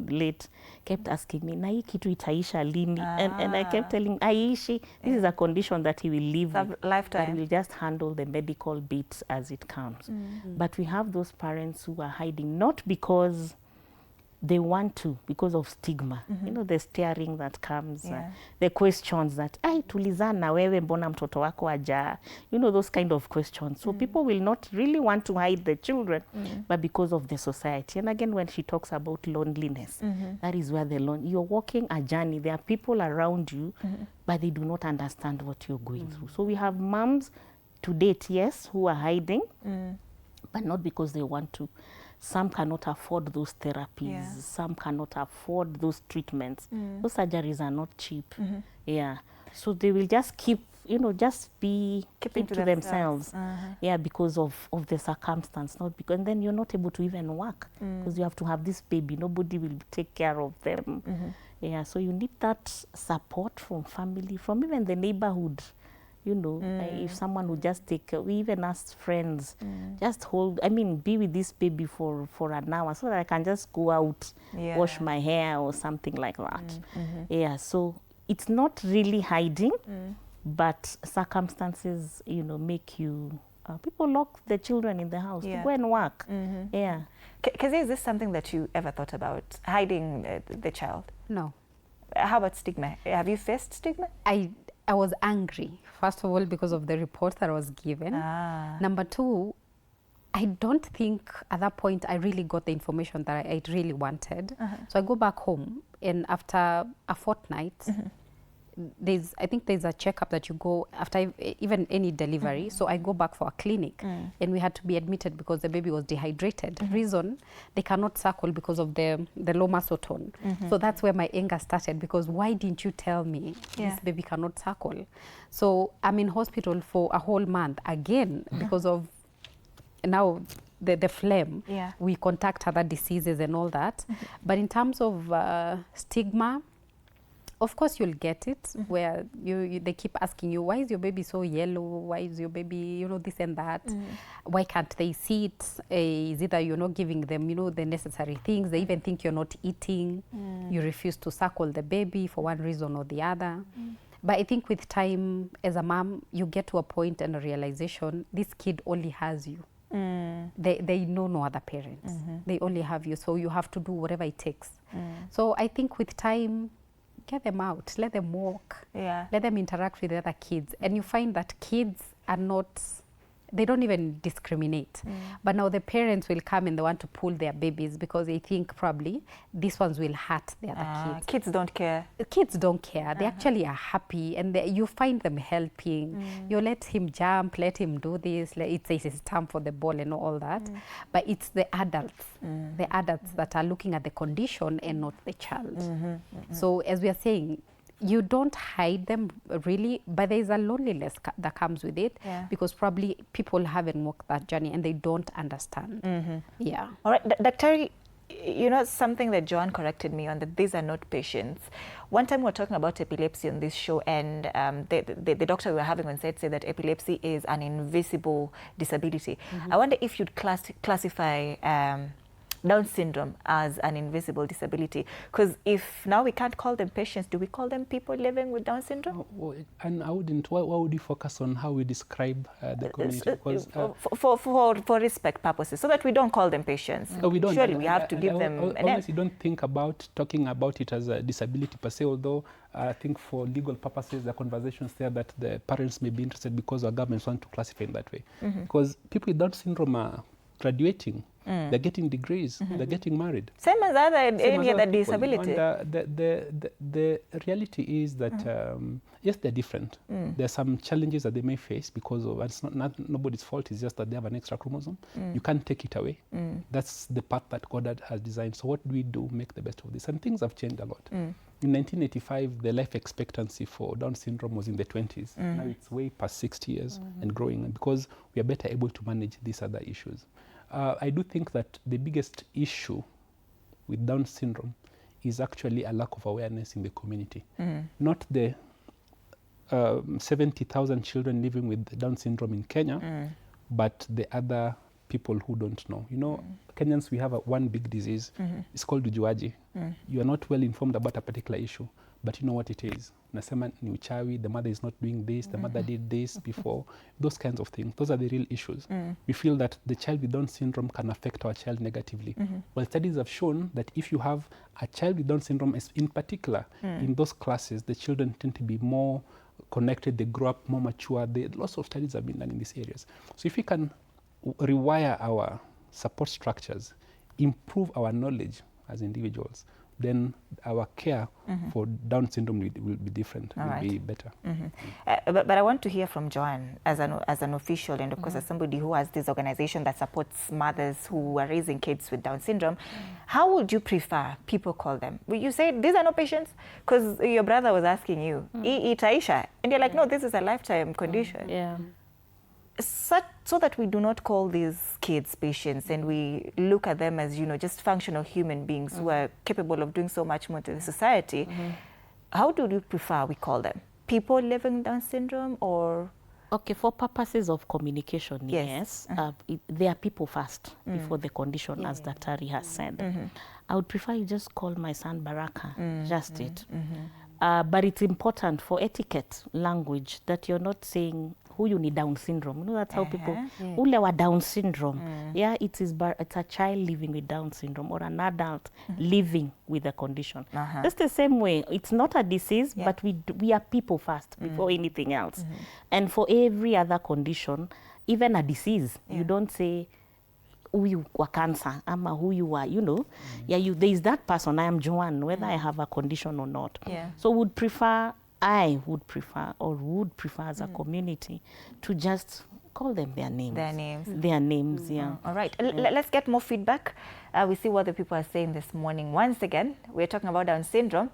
late, kept asking me, na hii kitu itaisha lini? And I kept telling, aishi, this is a condition that he will live with. Lifetime. But we'll just handle the medical bits as it comes. But we have those parents who are hiding, not because they want to, because of stigma. You know, the staring that comes, the questions that, ai, tulizana wewe mbona mtoto wako aja? You know, those kind of questions. So people will not really want to hide the children, but because of the society. And again, when she talks about loneliness, that is where you're walking a journey. There are people around you, but they do not understand what you're going through. So we have moms to date, yes, who are hiding, but not because they want to. Some cannot afford those therapies. Some cannot afford those treatments. Those surgeries are not cheap. So they will just keep, you know, just be keeping to themselves. Because of the circumstance, not because, and then you're not able to even work because you have to have this baby. Nobody will take care of them. So you need that support from family, from even the neighborhood. You know, if someone would just take, we even asked friends, just hold, I mean, be with this baby for an hour so that I can just go out, wash my hair or something like that. So it's not really hiding, but circumstances, you know, make you, people lock the children in the house to go and work. Because is this something that you ever thought about, hiding the child? No. How about stigma? Have you faced stigma? I was angry, first of all, because of the report that I was given. Number two, I don't think at that point I really got the information that I really wanted. So I go back home, and after a fortnight, I think there's a checkup that you go after even any delivery. So I go back for a clinic, and we had to be admitted because the baby was dehydrated. Reason, they cannot suckle because of the low muscle tone. So that's where my anger started, because why didn't you tell me this baby cannot suckle? So I'm in hospital for a whole month again because of now the phlegm. We contact other diseases and all that. But in terms of stigma, of course you'll get it, where they keep asking you, why is your baby so yellow? Why is your baby, you know, this and that? Why can't they see it? Is either you're not giving them, you know, the necessary things. They even think you're not eating. You refuse to suckle the baby for one reason or the other. But I think with time, as a mom, you get to a point and a realization, this kid only has you. They know no other parents. They only have you, so you have to do whatever it takes. So I think with time, get them out, let them walk, let them interact with the other kids. And you find that kids are not, they don't even discriminate. But now the parents will come and they want to pull their babies because they think probably these ones will hurt the other kids. Kids don't care. Kids don't care. They actually are happy, and you find them helping. You let him jump, let him do this. It says it's time for the ball and all that. But it's the adults that are looking at the condition and not the child. So as we are saying, you don't hide them really, but there's a loneliness that comes with it, because probably people haven't walked that journey and they don't understand. Yeah. All right, Dr. You know, something that Joanne corrected me on, that these are not patients. One time we were talking about epilepsy on this show, and the doctor we were having on set said that epilepsy is an invisible disability. I wonder if you'd classify Down syndrome as an invisible disability, because if now we can't call them patients, do we call them people living with Down syndrome? And I wouldn't. Why would you focus on how we describe the community? Because for respect purposes, so that we don't call them patients. We don't. Surely we have to give them an name. Honestly, don't think about talking about it as a disability per se, although I think for legal purposes, the conversations there that the parents may be interested, because our governments want to classify in that way. Because people with Down syndrome are graduating. They're getting degrees, they're getting married. Same as any other disability. And the reality is that, yes, they're different. There are some challenges that they may face because of, it's not nobody's fault, it's just that they have an extra chromosome. You can't take it away. That's the path that God has designed. So what do we do? Make the best of this. And things have changed a lot. In 1985, the life expectancy for Down syndrome was in the 20s. Now it's way past 60 years and growing, because we are better able to manage these other issues. I do think that the biggest issue with Down syndrome is actually a lack of awareness in the community. Not the 70,000 children living with Down syndrome in Kenya, but the other people who don't know. You know, Kenyans, we have one big disease. It's called ujuaji. You are not well informed about a particular issue, but you know what it is. Nasema ni uchawi, the mother is not doing this, the mother did this before. Those kinds of things. Those are the real issues. We feel that the child with Down syndrome can affect our child negatively. Well, studies have shown that if you have a child with Down syndrome, in particular, in those classes, the children tend to be more connected, they grow up more mature. Lots of studies have been done in these areas. So if we can rewire our support structures, improve our knowledge as individuals, then our care for Down syndrome will be different, will be better. But I want to hear from Joanne as an official, and of course as somebody who has this organization that supports mothers who are raising kids with Down syndrome. How would you prefer people call them? Will you say these are no patients? Because your brother was asking you, Itaisha, and you're like, no, this is a lifetime condition. So that we do not call these kids patients, and we look at them as, you know, just functional human beings who are capable of doing so much more to the society. How do you prefer we call them? People living with Down syndrome, or? Okay, for purposes of communication, yes. They are people first before the condition, as Daktari has said. I would prefer you just call my son Baraka, just it. But it's important for etiquette language that you're not saying who you need Down syndrome. You know, that's how people, ule wa Down syndrome. It's a child living with Down syndrome, or an adult living with a condition. That's the same way. It's not a disease, but we are people first before anything else. And for every other condition, even a disease, you don't say huyu wa cancer, ama huyu wa, you know, there is that person, I am Joanne, whether I have a condition or not. So I would prefer as a community to just call them their names. Their names, All right, let's get more feedback. We see what the people are saying this morning. Once again, we're talking about Down syndrome.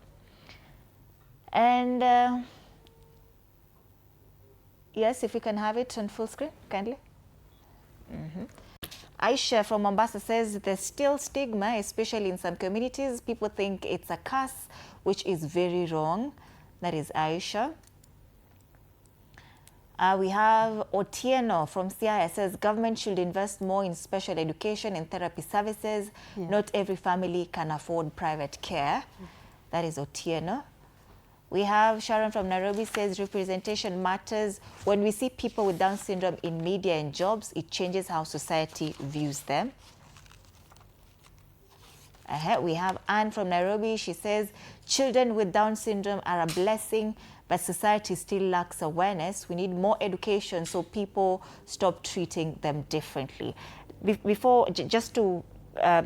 And yes, if we can have it on full screen, kindly. Aisha from Mombasa says there's still stigma, especially in some communities. People think it's a curse, which is very wrong. That is Aisha. We have Otieno from CIA says government should invest more in special education and therapy services. Not every family can afford private care. That is Otieno. We have Sharon from Nairobi says representation matters. When we see people with Down syndrome in media and jobs, it changes how society views them. We have Anne from Nairobi. She says children with Down syndrome are a blessing, but society still lacks awareness. We need more education so people stop treating them differently. Before, just to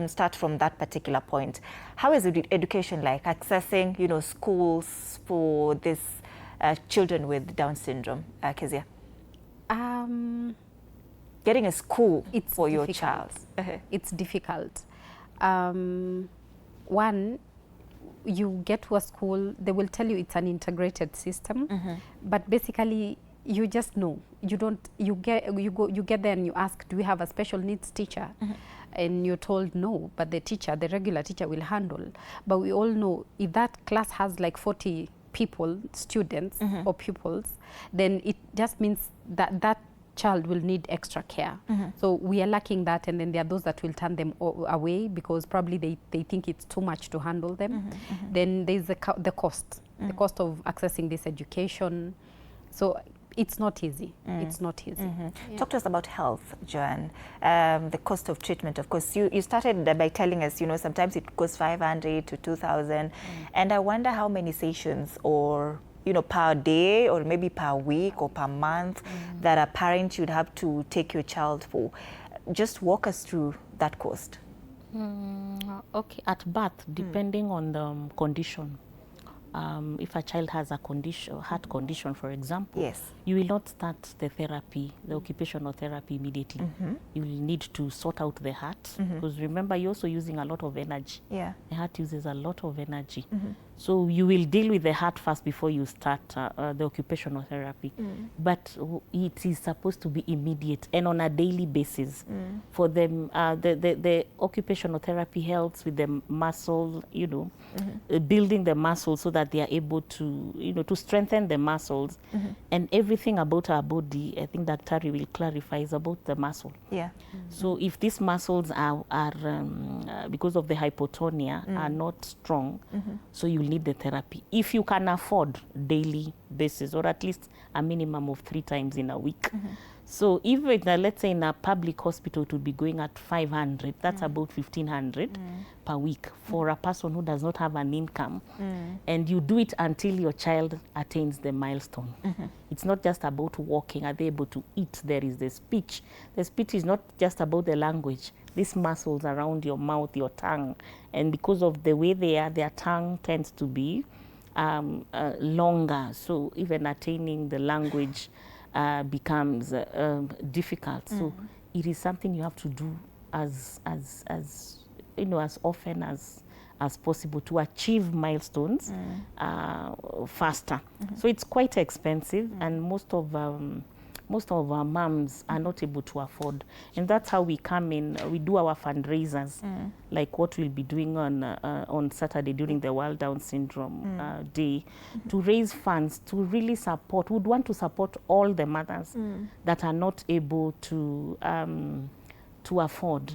start from that particular point, how is education like, accessing, you know, schools for this children with Down syndrome, Kezia? Getting a school for your child. It's difficult. One, you get to a school, they will tell you it's an integrated system, but basically you just know. You don't, you get there and you ask, do we have a special needs teacher? And you're told no, but the teacher, the regular teacher will handle. But we all know if that class has like 40 people, students or pupils, then it just means that that child will need extra care. So we are lacking that, and then there are those that will turn them away because probably they think it's too much to handle them. Then there's the cost, the cost of accessing this education. So it's not easy. It's not easy. Yeah. Talk to us about health, Joanne. The cost of treatment. Of course, you started by telling us, sometimes it costs 500 to 2,000. And I wonder how many sessions or, per day or maybe per week or per month that a parent should have to take your child for. Just walk us through that cost. Okay, at birth, depending on the condition. If a child has a condition, heart condition, for example, yes, you will not start the therapy, the occupational therapy immediately. You will need to sort out the heart, because remember, you're also using a lot of energy. Yeah. The heart uses a lot of energy. So you will deal with the heart first before you start the occupational therapy. But it is supposed to be immediate and on a daily basis. For them, the occupational therapy helps with the muscle, building the muscle so that they are able to, to strengthen the muscles. And everything about our body, I think that Tari will clarify, is about the muscle. Yeah. So if these muscles are because of the hypotonia, are not strong, so you need the therapy. If you can afford daily basis, or at least a minimum of 3 times in a week. So even let's say in a public hospital it would be going at 500, that's about 1,500 per week for a person who does not have an income. And you do it until your child attains the milestone. It's not just about walking. Are they able to eat? There is the speech. The speech is not just about the language. These muscles around your mouth, your tongue, and because of the way they are, their tongue tends to be longer. So even attaining the language becomes difficult. So it is something you have to do as often as possible to achieve milestones faster. So it's quite expensive, and most of our moms are not able to afford. And that's how we come in. We do our fundraisers, like what we'll be doing on Saturday during the World Down Syndrome Day, to raise funds to really support. We'd want to support all the mothers that are not able to afford.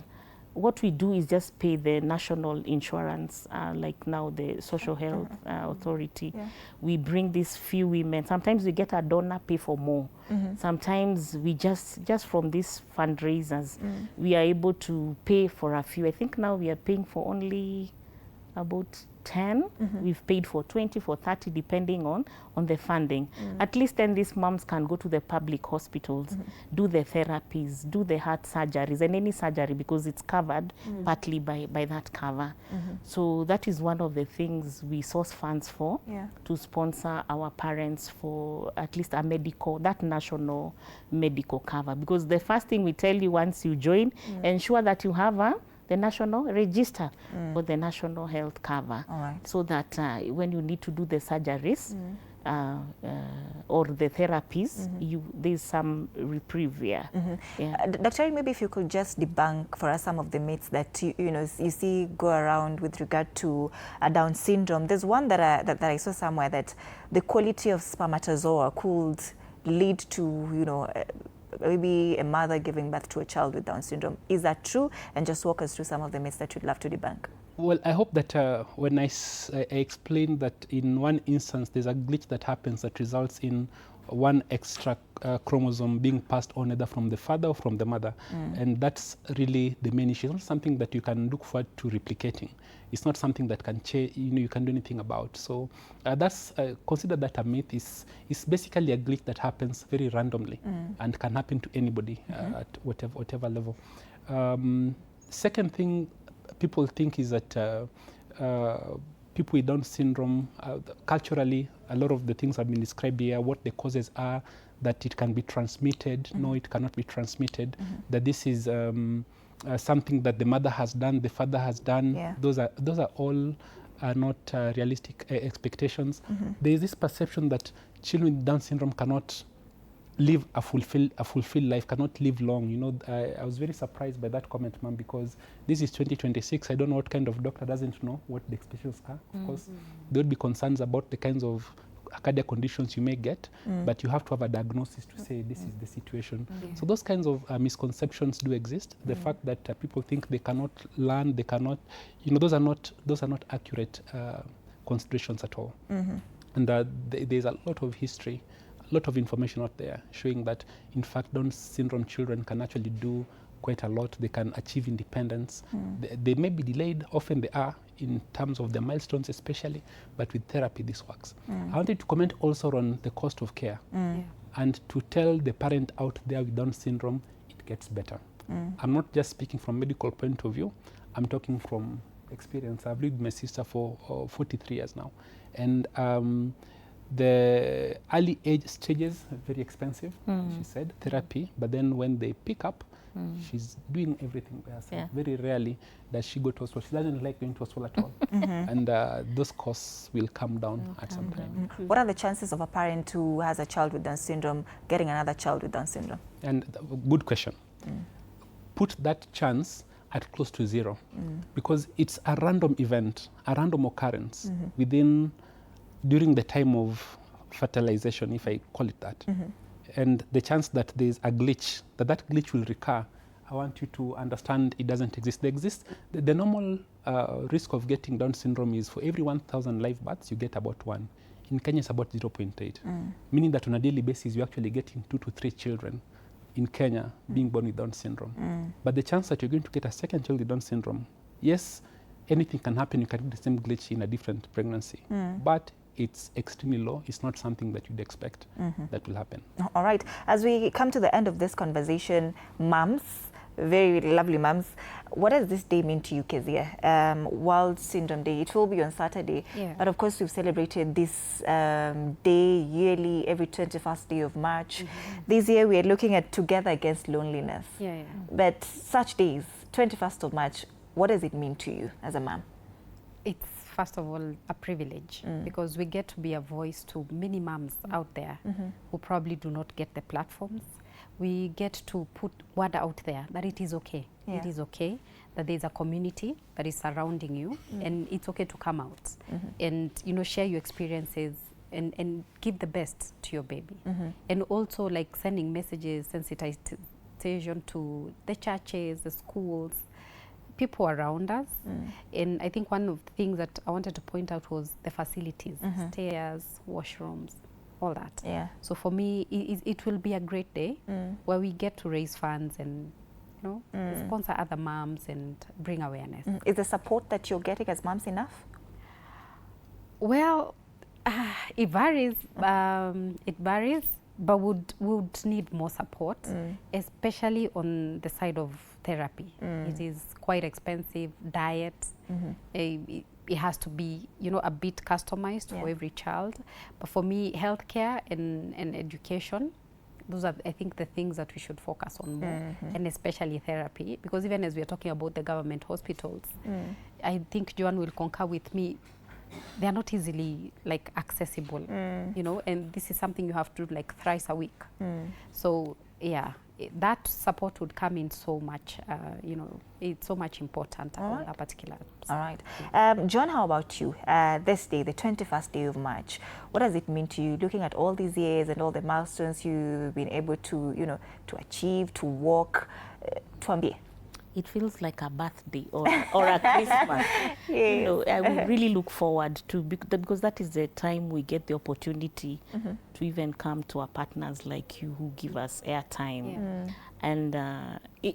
What we do is just pay the national insurance, like now the Social Health Authority. We bring these few women. Sometimes we get a donor pay for more. Sometimes we just from these fundraisers, we are able to pay for a few. I think now we are paying for only about 10. We've paid for 20, for 30, depending on the funding. At least then these moms can go to the public hospitals, do the therapies, do the heart surgeries, and any surgery, because it's covered partly by that cover. So that is one of the things we source funds for, to sponsor our parents for at least a medical, that national medical cover. Because the first thing we tell you once you join, ensure that you have the national register for the national health cover, so that when you need to do the surgeries or the therapies, there's some reprieve here. Dr. Maybe if you could just debunk for us some of the myths that you see go around with regard to Down syndrome. There's one that I saw somewhere, that the quality of spermatozoa could lead to maybe a mother giving birth to a child with Down syndrome. Is that true? And just walk us through some of the myths that you'd love to debunk. Well, I hope that when I explained that in one instance there's a glitch that happens that results in one extra chromosome being passed on either from the father or from the mother. And that's really the main issue. It's not something that you can look forward to replicating. It's not something that can change, you can do anything about. So that's consider that a myth. Is basically a glitch that happens very randomly and can happen to anybody at whatever level. Second thing people think is that people with Down syndrome, culturally, a lot of the things have been described here, what the causes are, that it can be transmitted. No, it cannot be transmitted. That this is something that the mother has done, the father has done. Those are all are not realistic expectations. There is this perception that children with Down syndrome cannot live a fulfilled life, cannot live long. You know, I was very surprised by that comment, ma'am, because this is 2026. I don't know what kind of doctor doesn't know what the expectations are. Of course, there would be concerns about the kinds of cardiac conditions you may get, but you have to have a diagnosis to say this is the situation. So those kinds of misconceptions do exist. The fact that people think they cannot learn, they cannot, you know, those are not accurate considerations at all. And there's a lot of history, a lot of information out there showing that, in fact, Down syndrome children can actually do quite a lot. They can achieve independence. They may be delayed, often they are, in terms of their milestones especially, but with therapy this works. I wanted to comment also on the cost of care and to tell the parent out there with Down syndrome, it gets better. I'm not just speaking from medical point of view, I'm talking from experience. I've lived with my sister for 43 years now, and the early age stages are very expensive, she said, therapy, but then when they pick up, she's doing everything by herself. Very rarely does she go to hospital. She doesn't like going to hospital at all. And those costs will come down at some time. What are the chances of a parent who has a child with Down syndrome getting another child with Down syndrome? And good question. Put that chance at close to zero, because it's a random event, a random occurrence during the time of fertilization, if I call it that. And the chance that there's a glitch, that glitch will recur, I want you to understand it doesn't exist. The normal risk of getting Down syndrome is for every 1,000 live births, you get about 1. In Kenya, it's about 0.8, meaning that on a daily basis, you're actually getting 2 to 3 children in Kenya being born with Down syndrome. But the chance that you're going to get a second child with Down syndrome, yes, anything can happen. You can get the same glitch in a different pregnancy, but it's extremely low. It's not something that you'd expect that will happen. All right. As we come to the end of this conversation, mums, very lovely mums, what does this day mean to you, Kezia? World Syndrome Day. It will be on Saturday. But of course, we've celebrated this day yearly, every 21st day of March. This year, we are looking at Together Against Loneliness. But such days, 21st of March, what does it mean to you as a mom? It's first of all a privilege because we get to be a voice to many moms out there who probably do not get the platforms. We get to put word out there that it is okay. It is okay that there's a community that is surrounding you, and it's okay to come out and, you know, share your experiences and give the best to your baby. And also, like, sending messages, sensitization to the churches, the schools, people around us. And I think one of the things that I wanted to point out was the facilities, stairs, washrooms, all that. So for me, it will be a great day where we get to raise funds and, you know, sponsor other moms and bring awareness. Is the support that you're getting as moms enough? Well, it varies. It varies, but would need more support, especially on the side of therapy. It is quite expensive. Diet, it has to be, you know, a bit customized for every child. But for me, healthcare and education, those are, I think, the things that we should focus on more, and especially therapy, because even as we are talking about the government hospitals, I think Joan will concur with me, they are not easily, like, accessible, you know, and this is something you have to do like thrice a week. So yeah, that support would come in so much, you know, it's so much important on a particular. All right. John, how about you? This day, the 21st day of March, what does it mean to you, looking at all these years and all the milestones you've been able to, you know, to achieve, to walk, tuambie? It feels like a birthday or a Christmas. You know, I would really look forward to, because that is the time we get the opportunity to even come to our partners like you who give us airtime. And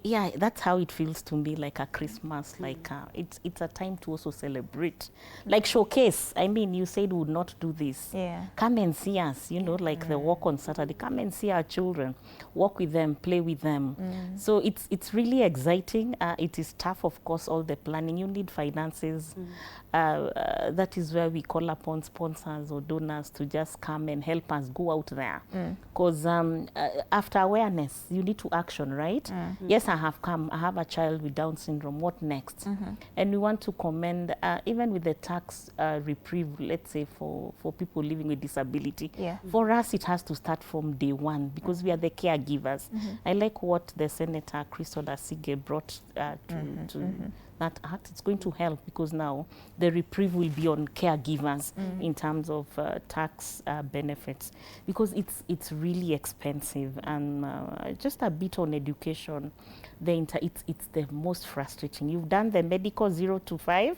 yeah, that's how it feels to me, like a Christmas, like it's a time to also celebrate, like showcase. I mean, you said we would not do this. Come and see us, you know, like the walk on Saturday. Come and see our children, walk with them, play with them. So it's really exciting. It is tough, of course, all the planning. You need finances. That is where we call upon sponsors or donors to just come and help us go out there. Because after awareness, you need to action. option, right? Yes, I have a child with Down syndrome. What next? And we want to commend, even with the tax reprieve, let's say for people living with disability. Yeah. For us, it has to start from day one because we are the caregivers. I like what the Senator Crystal Asige brought to that act. It's going to help because now the reprieve will be on caregivers in terms of tax benefits, because it's really expensive. And just a bit on education, it's the most frustrating. You've done the medical 0 to 5,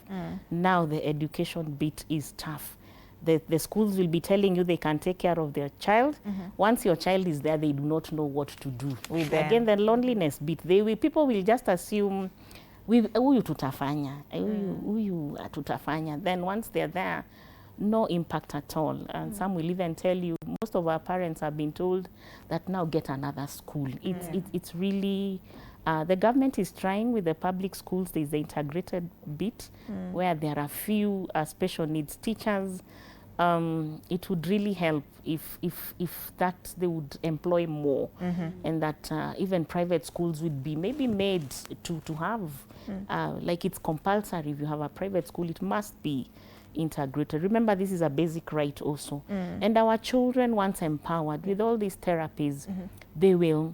now the education bit is tough. The schools will be telling you they can take care of their child. Once your child is there, they do not know what to do. Again, the loneliness bit, people will just assume, huyu tutafanya, huyu tutafanya. Then once they're there, no impact at all. And some will even tell you, most of our parents have been told that now get another school. It's really, the government is trying with the public schools. There's the integrated bit where there are few special needs teachers. It would really help if that they would employ more, and that even private schools would be maybe made to have, like it's compulsory. If you have a private school, it must be integrated. Remember, this is a basic right also. And our children, once empowered with all these therapies, they will,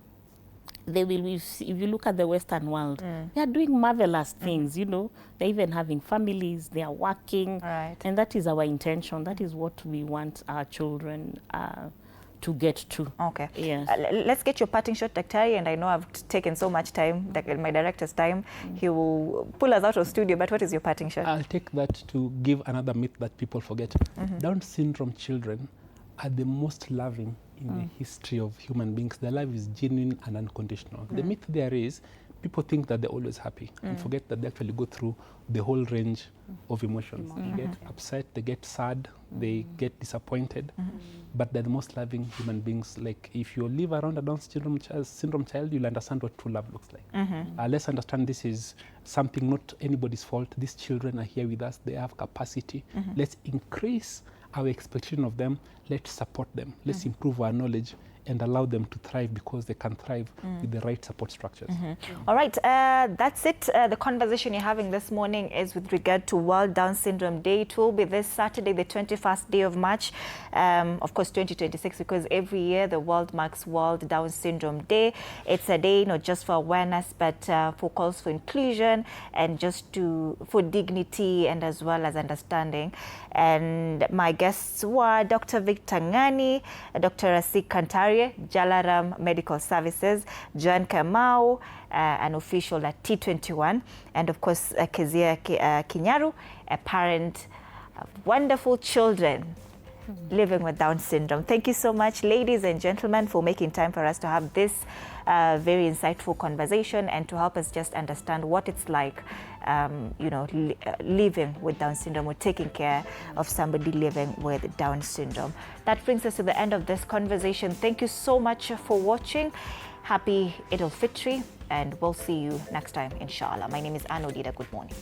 if you look at the Western world, they are doing marvelous things, you know. They're even having families, they are working. Right. And that is our intention. That is what we want our children to get to. Okay. Yes. Let's get your parting shot, Daktari, and I know I've taken so much time, my director's time. He will pull us out of studio, but what is your parting shot? I'll take that to give another myth that people forget. Down syndrome children are the most loving in the history of human beings. Their love is genuine and unconditional. The myth there is, people think that they're always happy and forget that they actually go through the whole range of emotions. They get upset, they get sad, they get disappointed, but they're the most loving human beings. Like, if you live around a Down syndrome child, you'll understand what true love looks like. Let's understand this is something not anybody's fault. These children are here with us. They have capacity. Let's increase our expectation of them. Let's support them. Let's improve our knowledge and allow them to thrive, because they can thrive with the right support structures. All right, that's it. The conversation you're having this morning is with regard to World Down Syndrome Day. It will be this Saturday, the 21st day of March, of course 2026, because every year the world marks World Down Syndrome Day. It's a day not just for awareness, but for calls for inclusion and just for dignity and as well as understanding. And my guests were Dr. Victor Ngani, Dr. Asik Kantari, Jalaram Medical Services, Joan Kamau, an official at T21, and of course Kezia Kinyaru, a parent of wonderful children living with Down syndrome. Thank you so much, ladies and gentlemen, for making time for us to have this very insightful conversation and to help us just understand what it's like, you know, living with Down syndrome or taking care of somebody living with Down syndrome. That brings us to the end of this conversation. Thank you so much for watching. Happy Eid al-Fitr, and we'll see you next time, inshallah. My name is Anodida. Good morning.